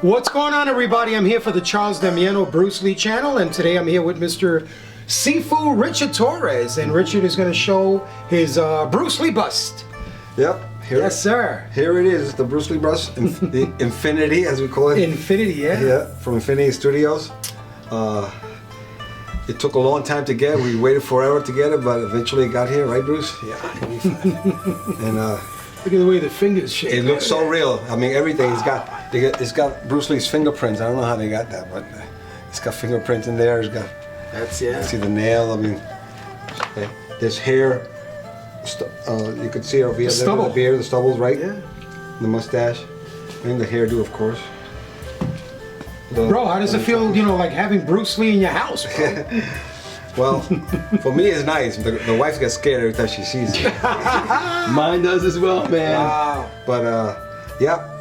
What's going on, everybody? I'm here for the Charles Damiano Bruce Lee channel, and today I'm here with Mr. Sifu Richard Torres, and Richard is going to show his Bruce Lee bust. Yep. Yes, sir. Here it is, the Bruce Lee bust, the Infinity, as we call it. Infinity, yeah. Yeah, from Infinity Studios. It took a long time to get. We waited forever to get it, but eventually it got here, right, Bruce? Yeah. And look at the way the fingers shake. it looks so real. I mean, everything. It's got Bruce Lee's fingerprints. I don't know how they got that, but it's got fingerprints in there. It's got. That's yeah. See the nail. I mean, there's hair. You could see over here. The beard, the stubbles, right? Yeah. The mustache, and the hairdo, of course. Bro, how does it feel, you know, like having Bruce Lee in your house, bro? Well, for me it's nice. The wife gets scared every time she sees it. Mine does as well, man. Wow. But yeah,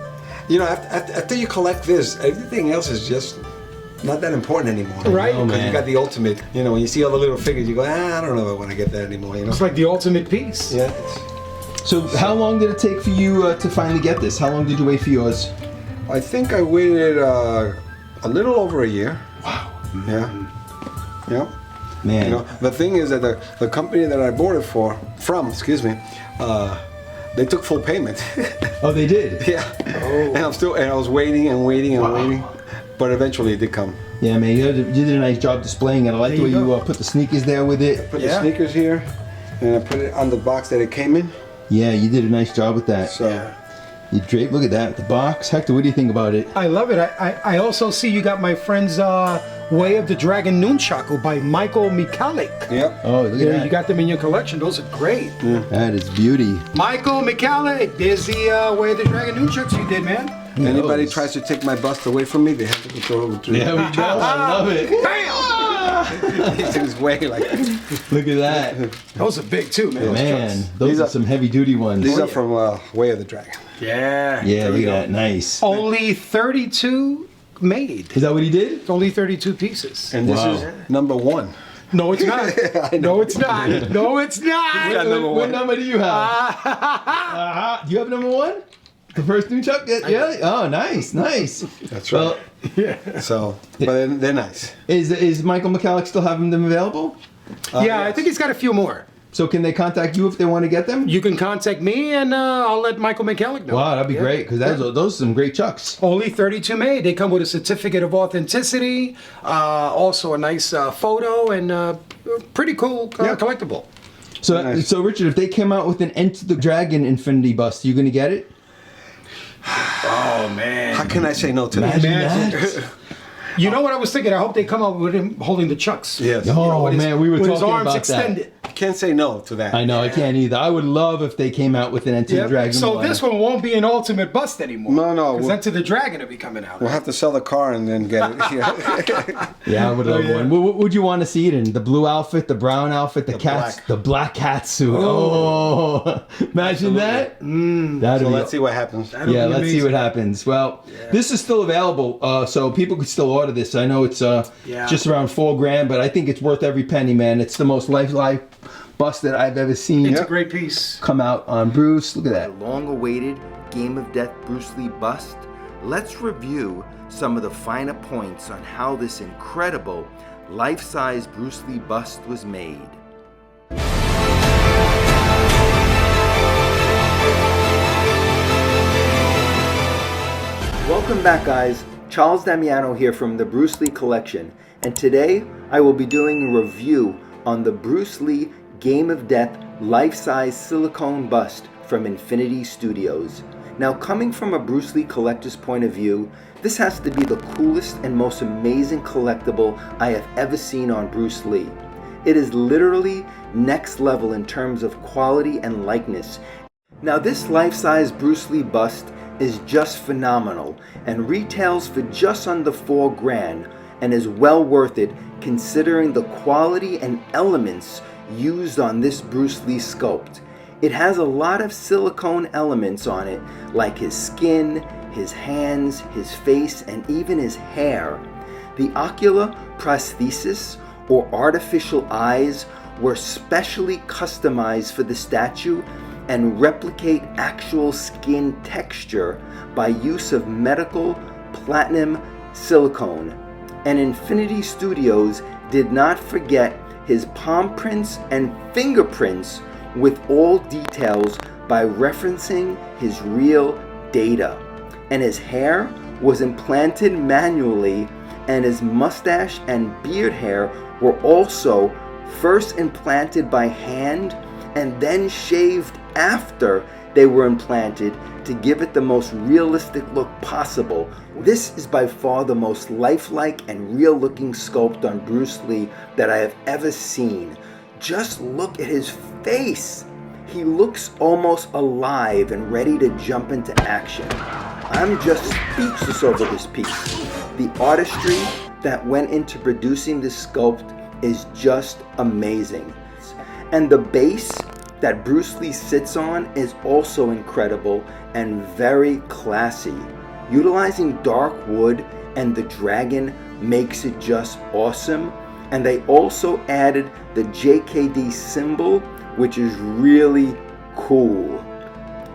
you know, after you collect this, everything else is just not that important anymore. Right? Because you got the ultimate. You know, when you see all the little figures, you go, I don't know if I want to get that anymore. You know? It's like the ultimate piece. Yeah. So how long did it take for you to finally get this? How long did you wait for yours? I think I waited a little over a year. Wow. Yeah. Yeah. Man. You know, the thing is that the company that I bought it from, they took full payment. Oh, they did? Yeah. Oh. And I was waiting and waiting and waiting, but eventually it did come. Yeah, man, you did a nice job displaying it. I like the way you put the sneakers there with it. Put the sneakers here, and I put it on the box that it came in. Yeah, you did a nice job with that. So. Yeah. You drape, look at that, the box. Hector, what do you think about it? I love it. I also see you got my friend's Way of the Dragon Nunchaku by Michael Michalik. Yep. Oh, look at that. You got them in your collection. Those are great. Yeah. That is beauty. Michael Michalik, there's the Way of the Dragon Nunchakus you did, man. Anybody tries to take my bust away from me, they have to control over to There we go. I love it. Bam! He's in his way like. Look at that. Those are big too, man. Man, those are some heavy duty ones. These are from Way of the Dragon. Yeah. Yeah, look at that. Nice. Only 32 made. Is that what he did? Only 32 pieces. And this is number one. No, it's not. No, it's not. No, it's not. What number do you have? Do you have number one? The first new chuck? Yeah. Oh, nice, nice. That's right. Yeah. So, but they're nice. Is Michael Michalik still having them available? Yeah, yes. I think he's got a few more. So can they contact you if they want to get them? You can contact me, and I'll let Michael Michalik know. Wow, that'd be great, because those are some great chucks. Only 32 made. They come with a certificate of authenticity, also a nice photo, and pretty cool collectible. So, Nice. so Richard, if they came out with an Enter the Dragon Infinity bust, you gonna get it? Oh, man. How can I say no to that? Imagine that. You know what I was thinking? I hope they come up with him holding the chucks. Yes. Oh, with man, we were with talking his arms about extended. Can't say no to that. I know, I can't either. I would love if they came out with an Enter the Dragon. So this one won't be an ultimate bust anymore. No. Because Enter the Dragon will be coming out. We'll have to sell the car and then get it. Yeah. Yeah, I would love one. What would you want to see it in? The blue outfit, the brown outfit, the black cat suit. Oh, imagine that. So let's see what happens. Yeah, let's see what happens. Well, this is still available, so people could still order this. I know it's just around $4,000, but I think it's worth every penny, man. It's the most life bust that I've ever seen. It's a great piece. Come out on Bruce. Look at that. Long-awaited Game of Death Bruce Lee bust. Let's review some of the finer points on how this incredible life-size Bruce Lee bust was made. Welcome back, guys. Charles Damiano here from the Bruce Lee Collection, and today I will be doing a review on the Bruce Lee Game of Death life-size silicone bust from Infinity Studios. Now, coming from a Bruce Lee collector's point of view, this has to be the coolest and most amazing collectible I have ever seen on Bruce Lee. It is literally next level in terms of quality and likeness. Now, this life-size Bruce Lee bust is just phenomenal and retails for just under $4,000 and is well worth it considering the quality and elements used on this Bruce Lee sculpt. It has a lot of silicone elements on it, like his skin, his hands, his face, and even his hair. The ocular prosthesis, or artificial eyes, were specially customized for the statue and replicate actual skin texture by use of medical platinum silicone. And Infinity Studios did not forget his palm prints and fingerprints with all details by referencing his real data. And his hair was implanted manually, and his mustache and beard hair were also first implanted by hand and then shaved after they were implanted to give it the most realistic look possible. This is by far the most lifelike and real looking sculpt on Bruce Lee that I have ever seen. Just look at his face. He looks almost alive and ready to jump into action. I'm just speechless over this piece. The artistry that went into producing this sculpt is just amazing. And the base that Bruce Lee sits on is also incredible and very classy. Utilizing dark wood and the dragon makes it just awesome. And they also added the JKD symbol, which is really cool.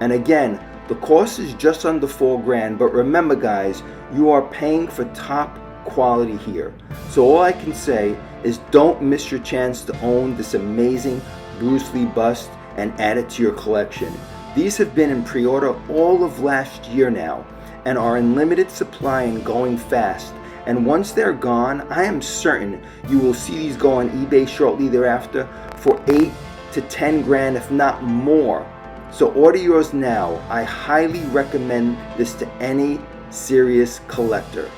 And again, the cost is just under $4,000, but remember guys, you are paying for top quality here. So all I can say is don't miss your chance to own this amazing Bruce Lee bust and add it to your collection. These have been in pre-order all of last year now and are in limited supply and going fast. And once they're gone, I am certain you will see these go on eBay shortly thereafter for $8,000 to $10,000, if not more. So order yours now. I highly recommend this to any serious collector.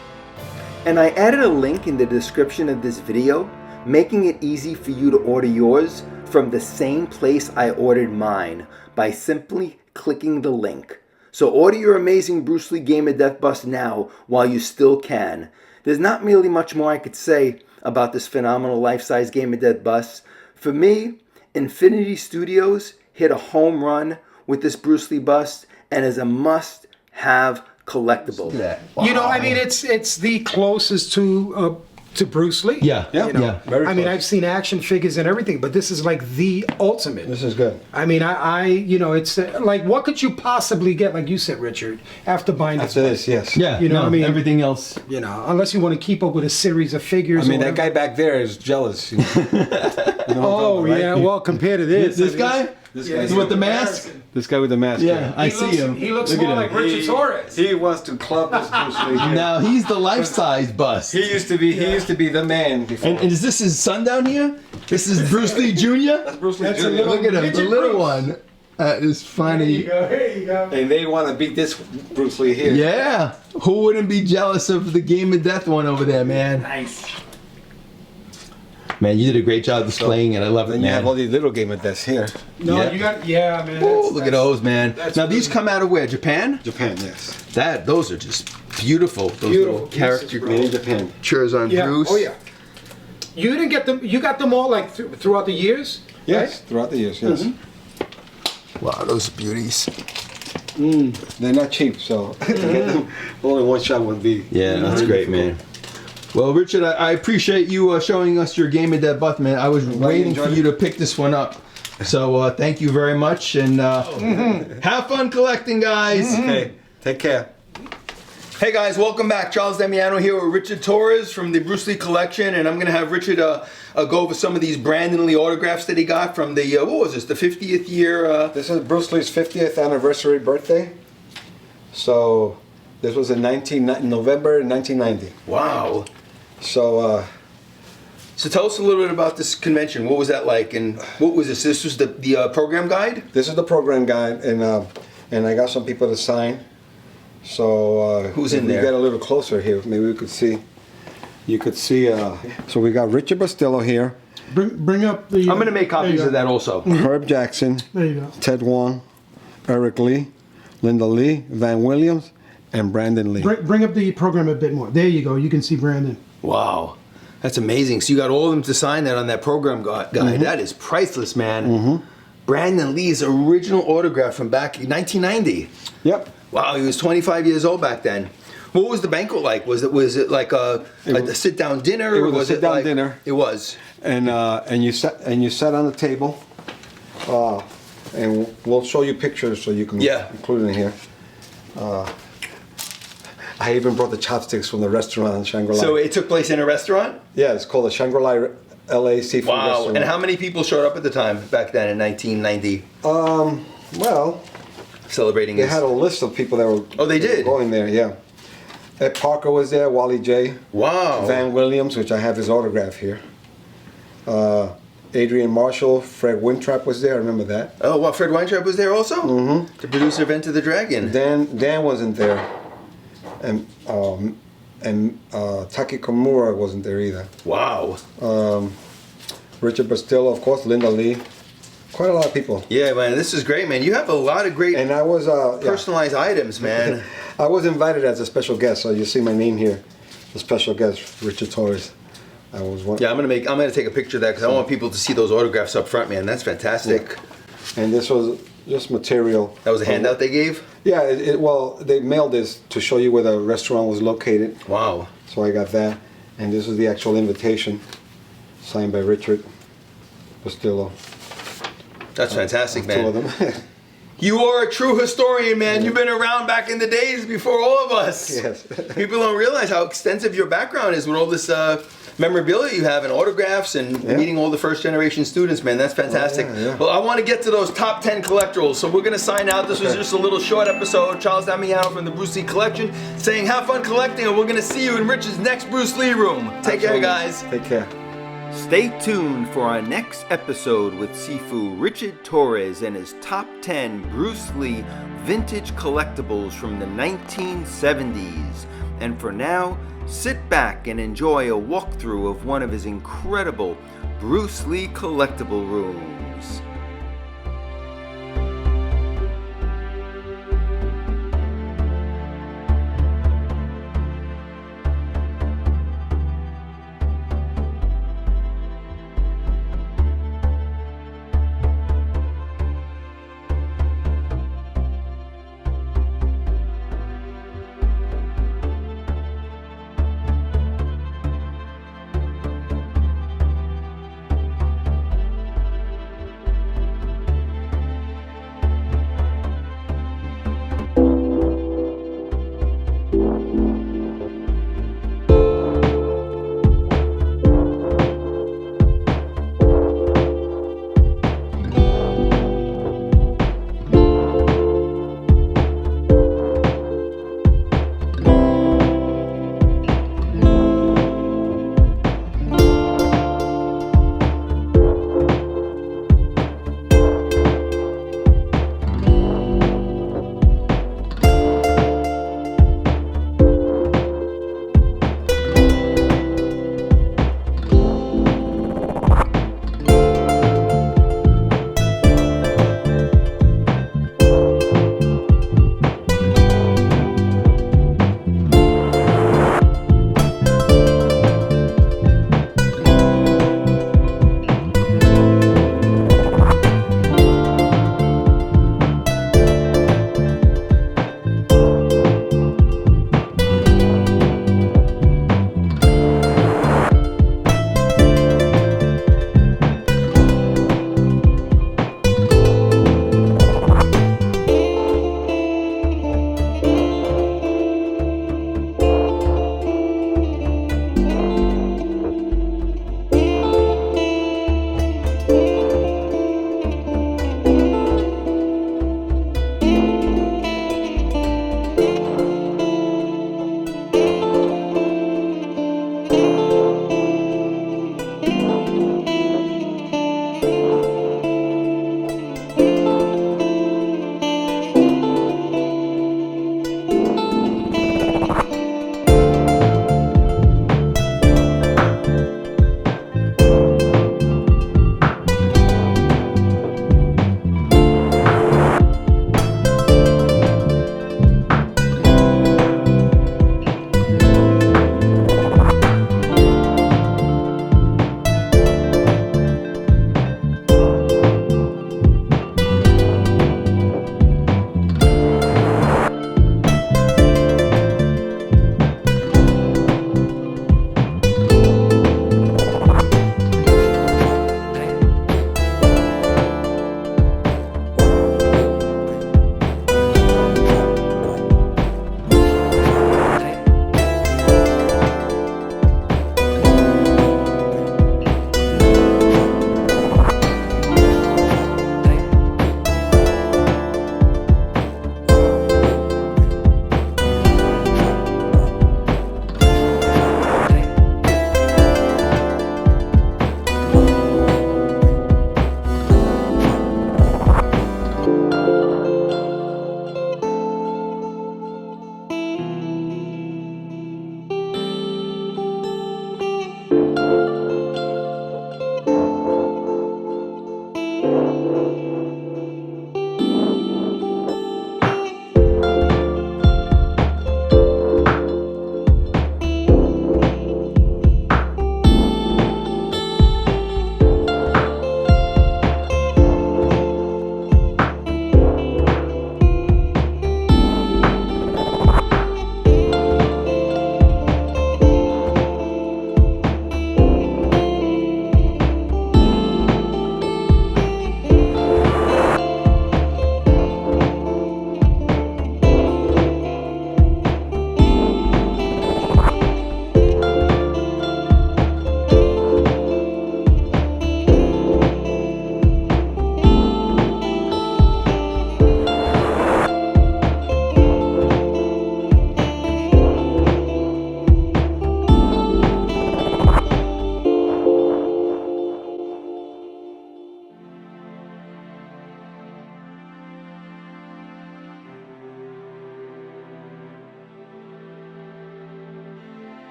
And I added a link in the description of this video, making it easy for you to order yours from the same place I ordered mine by simply clicking the link. So order your amazing Bruce Lee Game of Death bust now while you still can. There's not really much more I could say about this phenomenal life-size Game of Death bust. For me, Infinity Studios hit a home run with this Bruce Lee bust and is a must-have collectible. Wow. You know, I mean, it's the closest to Bruce Lee. Yeah, You know? yeah. Very I mean, close. I've seen action figures and everything, but this is like the ultimate. This is good. I mean, I you know, it's like, what could you possibly get, like you said, Richard, after buying this? After this, yes. Yeah, You know what I mean? Everything else. You know, unless you want to keep up with a series of figures. I mean, or that guy whatever. back there is jealous. You know? You know what I'm Oh talking about, yeah, right? well, compared to this, This I mean, guy? This yeah, guy's with the mask? This guy with the mask. Yeah, I He see looks- him. He looks Look more at like him. Richard Torres. He wants to club this Bruce Lee. here. Now he's the life-size bust. He used to be the man before. And is this his son down here? This is Bruce Lee Jr.? That's Bruce Lee That's Jr. a little- Look at him, the Midget little Bruce. one. That is funny. There you go. And they want to beat this Bruce Lee here. Yeah. Who wouldn't be jealous of the Game of Death one over there, man? Nice. Man, you did a great job displaying it. I love it, Then you have all man. these little Game of Deaths here. No, Yeah. you got, yeah, man. Oh, look at those, man. that's Now these really- come out of where? Japan? Japan, yes. Those are just beautiful. Those Beautiful little pieces, character Made in Japan. pictures on Yeah. Bruce. Oh yeah. You didn't get them. You got them all like throughout the years. Yes, throughout the years, yes. Wow, those are beauties. They're not cheap, so to get them all in one shot would be. Yeah, that's great, man. Well, Richard, I appreciate you showing us your Game of Death bust, man. I was waiting for enjoyed you it. to pick this one up. So thank you very much, and have fun collecting, guys. Okay, take care. Hey guys, welcome back. Charles Damiano here with Richard Torres from the Bruce Lee Collection, and I'm gonna have Richard go over some of these Brandon Lee autographs that he got from the what was this? The 50th year. This is Bruce Lee's 50th anniversary birthday. So this was in November 1990. Wow. So So tell us a little bit about this convention. What was that like, and what was this? This was the program guide. this is the program guide, and I got some people to sign. So Who's if in we there? get a little closer here, maybe we could see. You could see. So we got Richard Bastillo here, Bring up the. I'm gonna make copies of that also. Herb Jackson, There you go. Ted Wong, Eric Lee, Linda Lee, Van Williams, and Brandon Lee. Bring up the program a bit more. There you go. You can see Brandon. Wow, that's amazing. So you got all of them to sign that on that program guide. That is priceless, man. Brandon Lee's original autograph from back in 1990. Yep. Wow, he was 25 years old back then. What was the banquet like? Was it like a sit-down dinner? It or was a sit-down like, dinner. It was. And you sat on the table, and we'll show you pictures so you can Yeah. include it in here. I even brought the chopsticks from the restaurant in Shangri-La. So it took place in a restaurant? Yeah, it's called the Shangri-La LA Seafood Wow. Restaurant. And how many people showed up at the time back then in 1990? Well, Celebrating they his... had a list of people that were Oh, they did? going there, yeah. Ed Parker was there, Wally J. Wow. Van Williams, which I have his autograph here. Adrian Marshall, Fred Wintrap was there, I remember that. Oh, wow. Fred Weintraub was there also? Mm-hmm. The producer of Enter the Dragon. Dan wasn't there. And Taki Komura wasn't there either. Wow. Richard Bastillo, of course, Linda Lee. Quite a lot of people. Yeah, man. This is great, man. You have a lot of great And I was personalized items, man. I was invited as a special guest, so you see my name here. The special guest, Richard Torres. I was one. Yeah, I'm gonna take a picture of that because I want people to see those autographs up front, man. That's fantastic. Yeah. And this was just material. That was a handout they gave? Yeah, well, they mailed this to show you where the restaurant was located. Wow. So I got that. And this was the actual invitation, signed by Richard Bastillo. That's fantastic, Two of man. them. You are a true historian, man. You've been around back in the days before all of us. Yes. People don't realize how extensive your background is with all this memorabilia you have and autographs and meeting all the first generation students, man. That's fantastic. Oh, yeah. Well, I want to get to those top 10 collectibles. So we're going to sign out. This was just a little short episode. Charles Damiano from the Bruce Lee Collection saying have fun collecting, and we're going to see you in Rich's next Bruce Lee room. Take care, guys. Take care. Stay tuned for our next episode with Sifu Richard Torres and his top 10 Bruce Lee vintage collectibles from the 1970s. And for now, sit back and enjoy a walkthrough of one of his incredible Bruce Lee collectible rooms.